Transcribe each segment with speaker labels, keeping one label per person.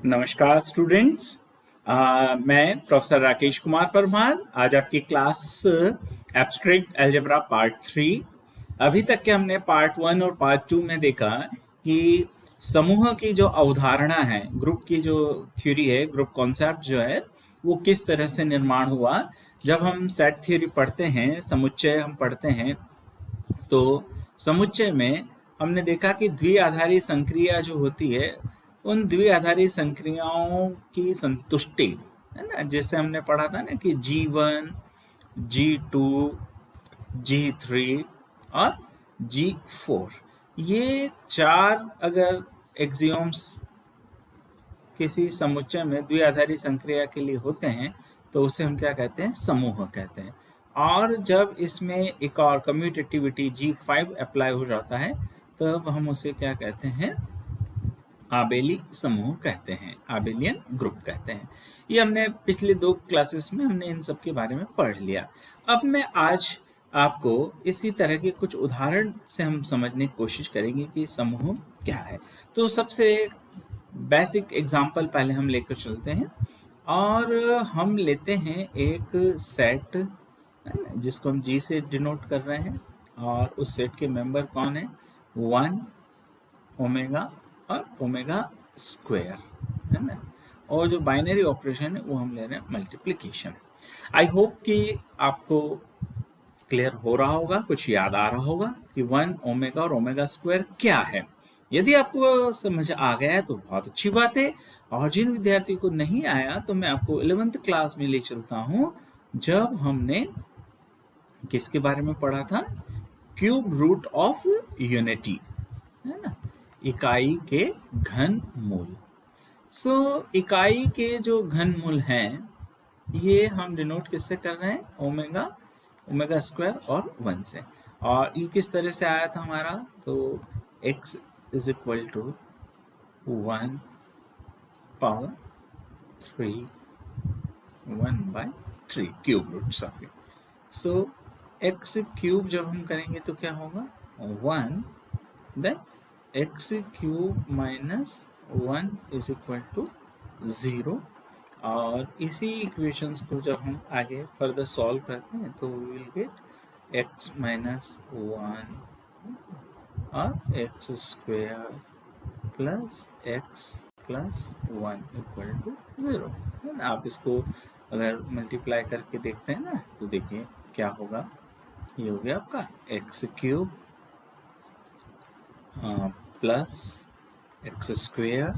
Speaker 1: नमस्कार स्टूडेंट्स। मैं प्रोफेसर राकेश कुमार परमार आज आपकी क्लास एब्स्ट्रैक्ट अलजेब्रा पार्ट 3। अभी तक के हमने पार्ट 1 और पार्ट 2 में देखा कि समूह की जो अवधारणा है, ग्रुप की जो थ्योरी है, ग्रुप कॉन्सेप्ट जो है वो किस तरह से निर्माण हुआ। जब हम सेट थ्योरी पढ़ते हैं, समुच्चय हम पढ़ते हैं, तो समुच्चय में हमने देखा कि द्विआधारी संक्रिया जो होती है, उन द्विआधारी संक्रियाओं की संतुष्टि है ना, जैसे हमने पढ़ा था ना कि G1, G2, G3 और G4, ये चार अगर एक्सियोम्स किसी समुच्चय में द्विआधारी संक्रिया के लिए होते हैं तो उसे हम क्या कहते हैं? समूह कहते हैं। और जब इसमें एक और कम्यूटेटिविटी G5 अप्लाई हो जाता है तब हम उसे क्या कहते हैं? आबेली समूह कहते हैं, आबेलियन ग्रुप कहते हैं। ये हमने पिछले 2 क्लासेस में हमने इन सब के बारे में पढ़ लिया। अब मैं आज आपको इसी तरह के कुछ उदाहरण से हम समझने की कोशिश करेंगे कि समूह क्या है। तो सबसे बेसिक एग्जांपल पहले हम लेकर चलते हैं और हम लेते हैं एक सेट जिसको हम G से डिनोट कर रहे हैं, और उस सेट के मेंबर कौन है? 1 ओमेगा और ओमेगा स्क्वायर, है ना। और जो बाइनरी ऑपरेशन है वो हम ले रहे हैं मल्टीप्लिकेशन। आई होप कि आपको क्लियर हो रहा होगा, कुछ याद आ रहा होगा कि 1 ओमेगा और ओमेगा स्क्वायर क्या है। यदि आपको समझ आ गया है तो बहुत अच्छी बात है, और जिन विद्यार्थी को नहीं आया तो मैं आपको 11th क्लास में ले चलता हूं, जब हमने किसके बारे में पढ़ा था? क्यूब रूट ऑफ यूनिटी, है ना, इकाई के घन मूल। इकाई के जो घन मूल हैं ये हम डिनोट किससे कर रहे हैं? ओमेगा, ओमेगा स्क्वायर और 1 से। और ये किस तरह से आया था हमारा? तो x is equal to 1 power 3 1/3 cube root of it. So x cube जब हम करेंगे तो क्या होगा? 1 then x cube minus 1 is equal to 0। और इसी इक्वेशंस को जब हम आगे फर्दर सॉल्व करते हैं तो we will get x minus 1 और x square plus x plus 1 equal to 0। आप इसको अगर मल्टीप्लाई करके देखते हैं ना तो देखिए क्या होगा। ये हो गया आपका x cube plus x square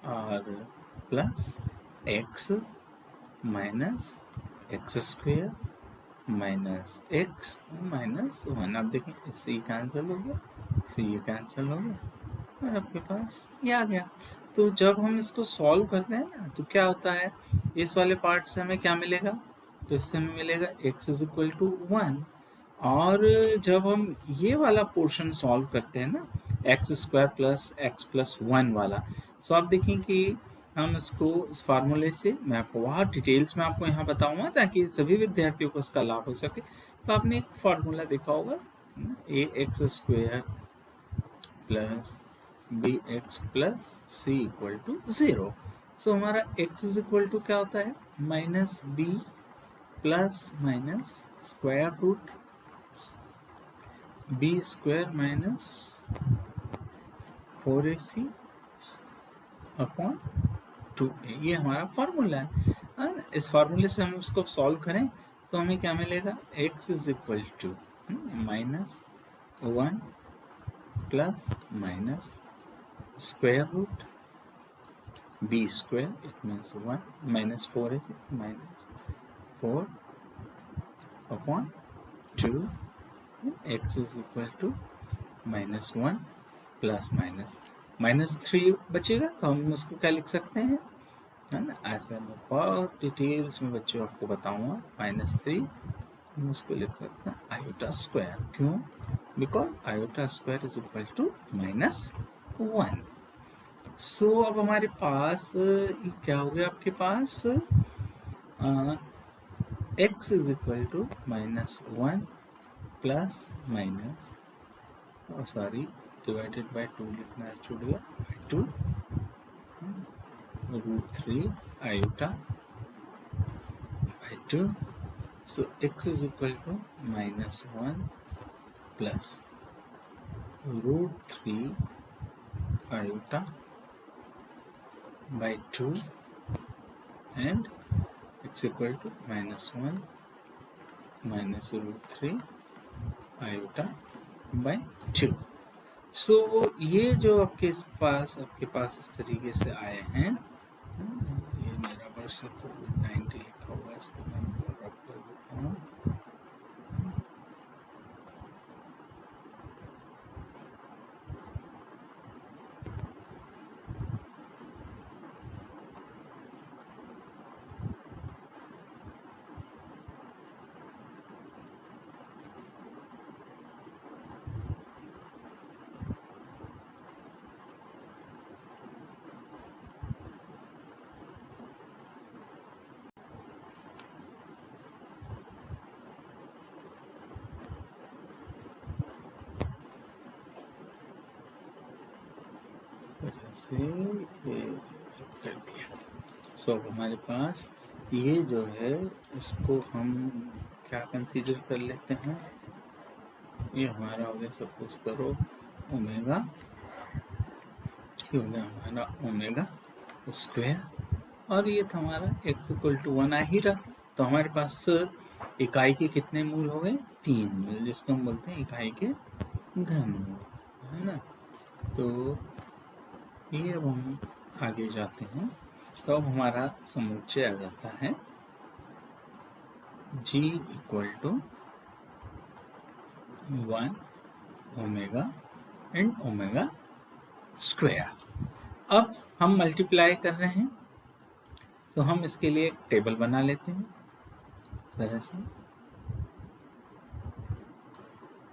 Speaker 1: और plus x minus x square minus x minus 1। आप देखें इससे ये कैंसिल हो गया, इससे ये कैंसिल हो गया और आपके पास ये आ गया। तो जब हम इसको सॉल्व करते हैं ना तो क्या होता है? इस वाले पार्ट से हमें क्या मिलेगा? तो इससे हमें मिलेगा x इज इक्वल टू 1। और जब हम ये वाला पोर्शन सॉल्व करते हैं ना, x square plus x plus 1 वाला, तो आप देखें कि हम इसको इस फार्मूले से, मैं आपको बहुत डिटेल्स में आपको यहाँ बताऊंगा ताकि सभी विद्यार्थियों को इसका लाभ हो सके। तो आपने एक फार्मूला देखा होगा, A x square plus B x plus C equal to 0। So हमारा x इज इक्वल टू क्या होता है? Minus B plus minus square root B square minus 4ac upon 2a। ये हमारा फार्मूला है। इस फार्मूले से हम उसको सॉल्व करें तो हमें क्या मिलेगा? x is equal to minus 1 plus minus square root B square, it means 1 minus 4ac minus 4 upon 2। x is equal to minus 1 plus minus 3 बचेगा, तो हम उसको क्या लिख सकते हैं, है ना। ऐसे मैं बहुत डिटेल्स में बच्चों आपको बताऊंगा। माइनस 3 हम उसको लिख सकते हैं आयोटा स्क्वायर। क्यों? Because iota square is equal to minus 1। सो अब हमारे पास क्या हो गया? आपके पास x is equal to minus 1 plus minus divided by 2 लिखना छूट गया, 2 √3 iota by 2. So x is equal to -1 plus √3 iota by 2 and x equal to -1 minus √3 iota by 2. सो ये जो आपके पास इस तरीके से आए हैं, ये मेरा वर्ष कोविड-19 लिखा हुआ है, इसको मैं रब कर देता हूँ। से ये कर दिया। सो हमारे पास ये जो है, इसको हम क्या कंसीडर कर लेते हैं, ये हमारा हो गया, सपोज करो ओमेगा, ये हो गया हमारा ओमेगा स्क्वायर, और ये था हमारा x इक्वल टू 1 आ ही रहा। तो हमारे पास इकाई के कितने मूल हो गए? 3 मूल, जिसको हम बोलते हैं इकाई के घनमूल, है ना। तो ये अब हम आगे जाते हैं, तो अब हमारा समुच्चय आ जाता है g equal to 1 omega and omega square. अब हम मल्टीप्लाई कर रहे हैं, तो हम इसके लिए एक टेबल बना लेते हैं इस तरह से।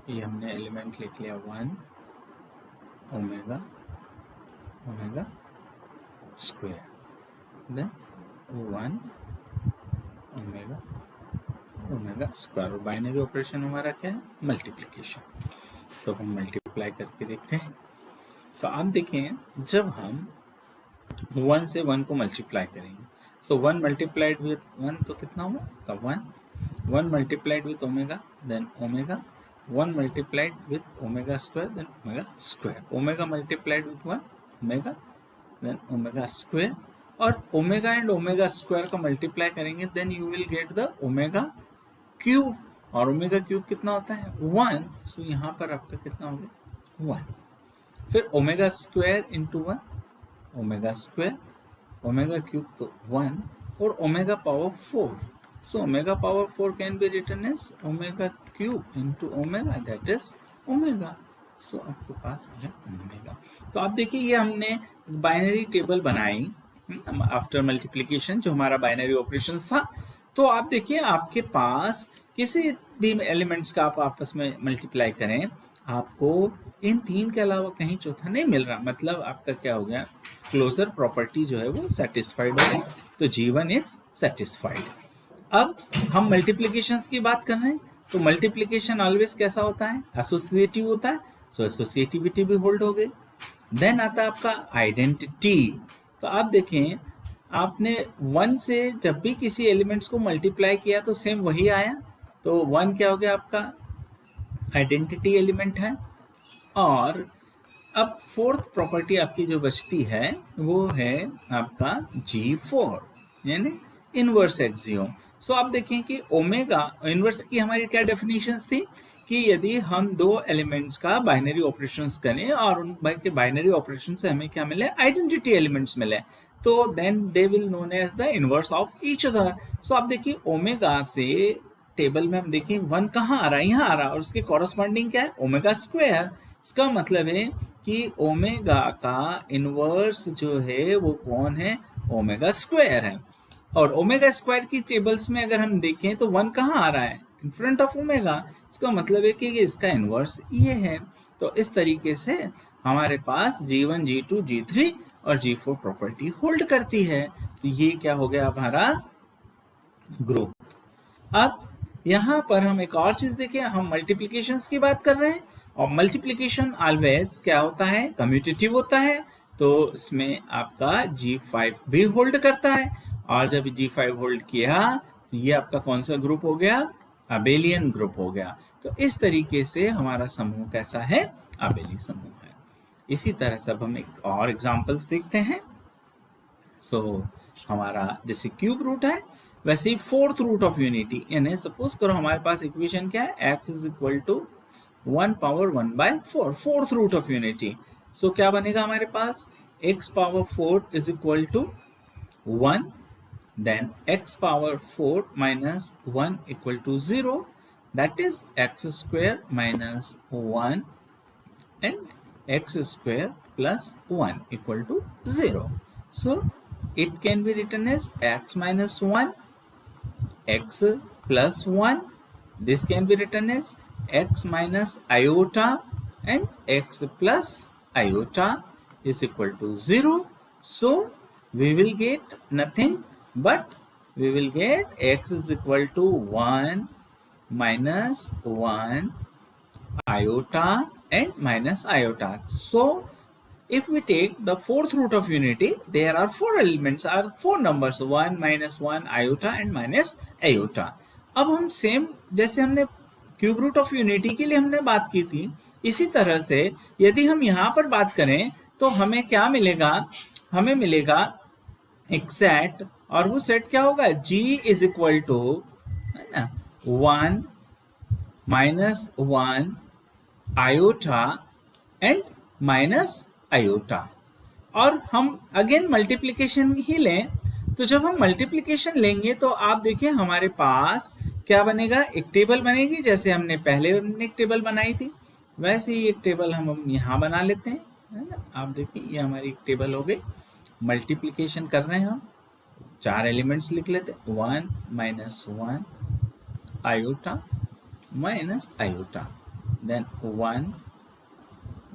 Speaker 1: ये हमने एलिमेंट लिख लिया 1 omega omega square, then 1 omega omega square. Binary operation हमारा क्या है? मल्टीप्लिकेशन। तो हम मल्टीप्लाई करके देखते हैं। तो आप देखें, जब हम 1 से 1 को मल्टीप्लाई करेंगे, सो 1 मल्टीप्लाइड विथ 1 तो कितना हुआ? 1 multiplied with omega, then omega, 1 multiplied with omega square, then omega square, omega multiplied with 1 omega, then omega square, और ओमेगा एंड ओमेगा स्क्वायर का मल्टीप्लाई करेंगे, then you will get the omega cube, और omega cube कितना होता है? 1। सो यहाँ पर आपका कितना हो गया? 1। फिर omega square into 1 omega square, omega cube तो 1, और omega power 4। So omega power 4 can be written as omega cube into omega, that is omega. So आपके पास है ओमेगा। तो आप देखिए, ये हमने बाइनरी टेबल बनाई आफ्टर मल्टीप्लिकेशन, जो हमारा बाइनरी ऑपरेशंस था। तो आप देखिए, आपके पास किसी भी एलिमेंट्स का आप आपस में मल्टीप्लाई करें, आपको इन 3 के अलावा कहीं चौथा नहीं मिल रहा। मतलब आपका क्या हो गया? क्लोजर प्रॉपर्टी जो है वो सेटिस्फाइड हो गई। तो G1 इज सेटिस्फाइड। अब हम मल्टीप्लिकेशंस की बात कर रहे हैं, तो मल्टीप्लिकेशन ऑलवेज कैसा होता है? एसोसिएटिव होता है। सो एसोसिएटिविटी भी होल्ड हो गई। देन आता है आपका आइडेंटिटी। तो आप देखें, आपने 1 से जब भी किसी एलिमेंट्स को मल्टीप्लाई किया तो सेम वही आया। तो 1 क्या हो गया? आपका आइडेंटिटी एलिमेंट है। और अब 4th प्रॉपर्टी आपकी जो बचती है वो है आपका G4, यानी इनवर्स एक्सियोम। सो आप देखें कि ओमेगा इनवर्स की हमारी क्या डेफिनेशंस थी कि यदि हम 2 एलिमेंट्स का बाइनरी ऑपरेशंस करें और उन बाइनरी ऑपरेशन से हमें क्या मिले? आइडेंटिटी एलिमेंट्स मिले, तो then they will known as the inverse of each other. So आप देखिए, ओमेगा से टेबल में हम देखें 1 कहाँ आ रहा है? यहाँ आ रहा है, और उसके कॉरस्पॉन्डिंग क्या है? Omega square. इसका मतलब है कि ओमेगा का इनवर्स जो है वो कौन है? ओमेगा स्क्वायर है। और ओमेगा स्क्वायर की टेबल्स में अगर हम देखें तो 1 कहाँ आ रहा है? In front of omega. इसका मतलब है कि इसका इनवर्स ये है। तो इस तरीके से हमारे पास G1, G2, G3 और G4 प्रॉपर्टी होल्ड करती है। तो ये क्या हो गया हमारा ग्रुप। अब यहाँ पर हम एक और चीज देखें, हम मल्टीप्लिकेशंस की बात कर रहे हैं, और मल्टीप्लिकेशन ऑलवेज क्या होता है? कम्यूटेटिव होता है। तो इसमें आपका G5 भी होल्ड करता है, और जब G5 होल्ड किया तो ये आपका कौन सा ग्रुप हो गया? अबेलियन ग्रुप हो गया। तो इस तरीके से हमारा समूह कैसा है? अबेली समूह है। इसी तरह से अब हम एक और एग्जांपल्स देखते हैं। हमारा जैसे क्यूब रूट है, वैसे ही फोर्थ रूट ऑफ यूनिटी, यानी सपोज करो हमारे पास इक्वेशन क्या है? x is equal to 1 power 1/4, fourth root of unity. क्या बनेगा हमारे पास? x power 4 is equal to 1, then x power 4 minus 1 equal to 0, that is x square minus 1 and x square plus 1 equal to 0. So it can be written as x minus 1, x plus 1. This can be written as x minus iota and x plus iota is equal to 0. So we will get nothing, but we will get x is equal to 1 minus 1 iota and minus iota. So if we take the fourth root of unity, there are four elements, are four numbers, 1 minus 1 iota and minus iota. अब हम same जैसे हमने cube root of unity के लिए हमने बात की थी, इसी तरह से यदि हम यहाँ पर बात करें तो हमें क्या मिलेगा? हमें मिलेगा एक सेट, और वो सेट क्या होगा? G इज इक्वल टू, है ना, 1 minus 1 iota and minus iota. और हम अगेन मल्टीप्लिकेशन ही लें, तो जब हम मल्टीप्लिकेशन लेंगे तो आप देखिए हमारे पास क्या बनेगा? एक टेबल बनेगी, जैसे हमने पहले एक टेबल बनाई थी वैसे ही एक टेबल हम यहाँ बना लेते हैं, है ना। आप देखिए ये हमारी एक टेबल हो गई। मल्टीप्लिकेशन कर रहे हैं हम, 4 एलिमेंट्स लिख लेते, 1 minus 1 iota minus iota, then 1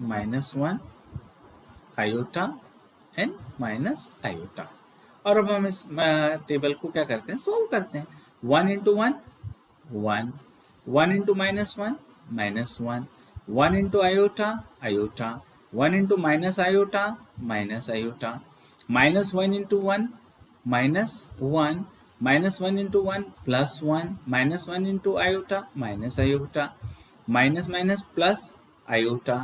Speaker 1: minus 1 iota and minus iota. और अब हम इस टेबल को क्या करते हैं? सोल्व करते हैं। 1 into 1 1, 1 into minus 1 minus 1, 1 into iota iota, 1 into minus iota minus iota, minus 1 into 1 minus 1, minus 1 into 1 plus 1, minus 1 into iota minus iota, minus minus plus iota,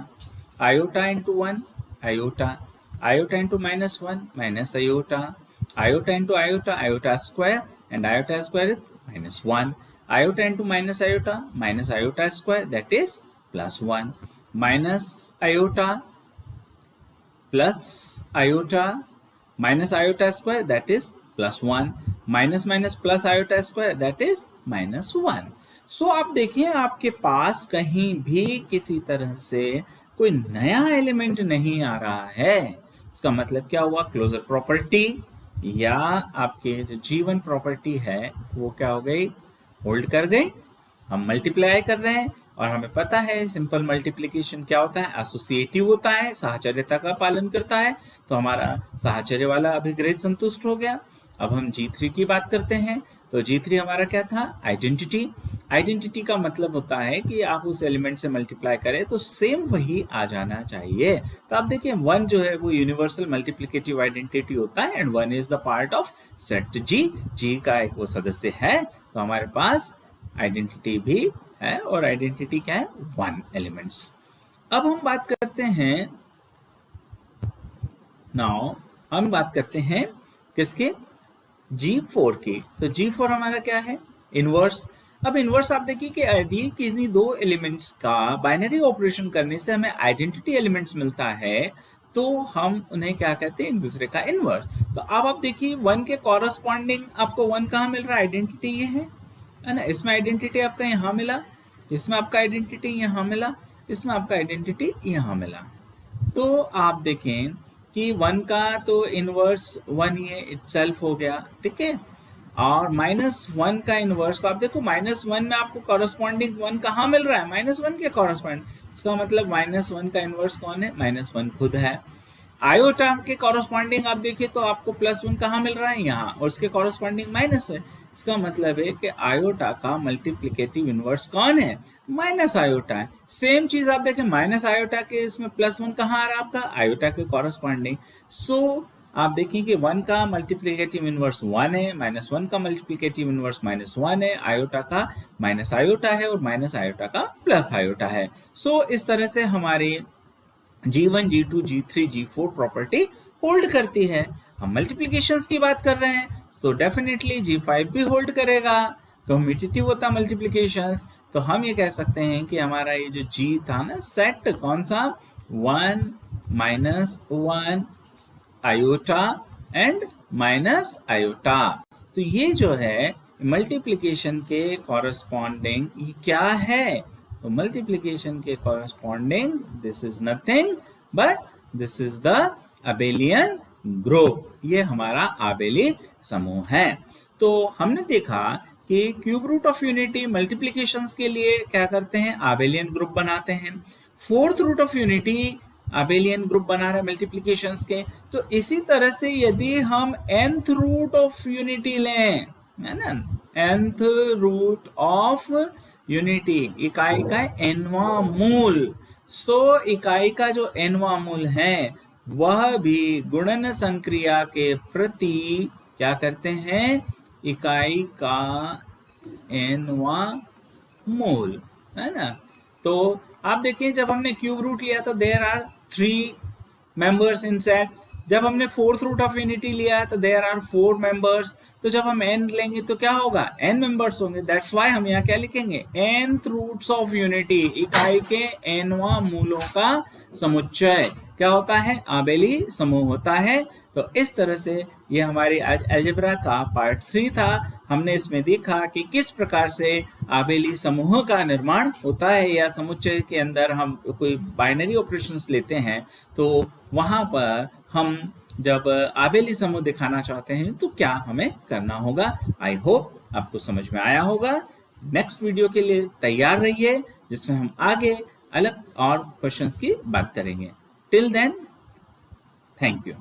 Speaker 1: iota into 1 iota, iota into minus 1 minus iota, iota into iota iota square and iota square is minus 1, iota into minus iota square that is plus 1, minus iota plus iota minus iota square that is plus 1, minus minus plus iota square that is minus 1। सो आप देखिए आपके पास कहीं भी किसी तरह से कोई नया एलिमेंट नहीं आ रहा है। इसका मतलब क्या हुआ? क्लोजर प्रॉपर्टी या आपके जो G1 प्रॉपर्टी है वो क्या हो गई? होल्ड कर गई। हम मल्टीप्लाई कर रहे हैं और हमें पता है सिंपल मल्टीप्लिकेशन क्या होता है? एसोसिएटिव होता है, साहचर्यता का पालन करता है। तो हमारा साहचर्य वाला अभिग्रहित संतुष्ट हो गया। अब हम G3 की बात करते हैं। तो G3 हमारा क्या था? आइडेंटिटी। आइडेंटिटी का मतलब होता है कि आप उस एलिमेंट से मल्टीप्लाई करें तो सेम वही आ जाना चाहिए। तो आप देखिए 1 जो है वो यूनिवर्सल मल्टीप्लिकेटिव आइडेंटिटी होता है and 1 is the part of set G का एक वो सदस्य है। तो हमारे पास आइडेंटिटी भी है और आइडेंटिटी क्या है? 1 एलिमेंट्स। अब हम बात करते हैं हम बात करते हैं किसके? G4 की। तो G4 हमारा क्या है? इनवर्स। अब इनवर्स आप देखिए कि यदि किसी दो एलिमेंट्स का बाइनरी ऑपरेशन करने से हमें आइडेंटिटी एलिमेंट्स मिलता है तो हम उन्हें क्या कहते हैं? एक दूसरे का इनवर्स। तो अब आप देखिए 1 के कॉरस्पॉन्डिंग आपको 1 कहाँ मिल रहा है? आइडेंटिटी ये है ना। इसमें आइडेंटिटी आपका यहाँ मिला, इसमें आपका आइडेंटिटी यहाँ मिला, इसमें आपका आइडेंटिटी यहाँ मिला। तो आप देखें कि 1 का तो इनवर्स 1 ही इटसेल्फ हो गया, ठीक है। और -1 का इनवर्स आप देखो -1 में आपको कॉरस्पॉन्डिंग 1 कहाँ मिल रहा है? -1 के कॉरस्पॉन्डिंग। इसका मतलब -1 का इनवर्स कौन है? -1 खुद है। आयोटा के कॉरस्पॉन्डिंग आप देखिए तो आपको +1 कहाँ मिल रहा है, यहाँ, और इसके कॉरस्पॉन्डिंग माइनस है। इसका मतलब है कि आयोटा का मल्टीप्लिकेटिव इनवर्स कौन है, माइनस आयोटा है। सेम चीज आप देखें माइनस आयोटा के इसमें +1 कहाँ आ रहा है आपका, आयोटा के कॉरस्पॉन्डिंग। सो आप देखिए कि 1 का मल्टीप्लिकेटिव इनवर्स 1 है, -1 का मल्टीप्लिकेटिव इनवर्स -1 है, आयोटा का माइनस आयोटा है और माइनस आयोटा का प्लस आयोटा है। सो इस तरह से हमारी G1, G2, G3, G4 property hold करती है। हम मल्टीप्लिकेशंस की बात कर रहे हैं तो डेफिनेटली G5 भी होल्ड करेगा, कम्यूटेटिव होता मल्टीप्लिकेशंस। तो हम ये कह सकते हैं कि हमारा ये जो G था ना सेट कौन सा, 1 -1 आयोटा एंड माइनस आयोटा। तो ये जो है मल्टीप्लिकेशन के कॉरस्पॉन्डिंग ये क्या है, तो मल्टीप्लिकेशन के corresponding this is nothing but this is the abelian group, ये हमारा आबेली समूह है। तो हमने देखा कि cube root of unity multiplications के लिए क्या करते हैं, आबेलियन ग्रुप बनाते हैं। Fourth root of unity abelian group बना रहे मल्टीप्लिकेशंस के। तो इसी तरह से यदि हम nth रूट ऑफ यूनिटी लें, है ना, nth रूट ऑफ यूनिटी, इकाई का nवां मूल, सो इकाई का जो nवां मूल है वह भी गुणन संक्रिया के प्रति क्या करते हैं, इकाई का nवां मूल, है ना। तो आप देखिए जब हमने क्यूब रूट लिया तो there are 3 members in set, जब हमने फोर्थ रूट ऑफ यूनिटी लिया है तो देयर आर 4 मेंबर्स। तो जब हम n लेंगे तो क्या होगा, n मेंबर्स होंगे। दैट्स व्हाई हम यहाँ क्या लिखेंगे, nth रूट्स ऑफ यूनिटी, इकाई के nवां मूलों का समुच्चय क्या होता है, आबेली समूह होता है। तो इस तरह से ये हमारी आज अलजेब्रा का पार्ट 3 था। हमने इसमें देखा कि किस प्रकार से आबेली समूह का निर्माण होता है, या समुच्चय के अंदर हम कोई बाइनरी ऑपरेशंस लेते हैं तो वहां पर हम जब आबेली समूह दिखाना चाहते हैं तो क्या हमें करना होगा। आई होप आपको समझ में आया होगा। नेक्स्ट वीडियो के लिए तैयार रहिए जिसमें हम आगे अलग और क्वेश्चंस की बात करेंगे। Till then, thank you.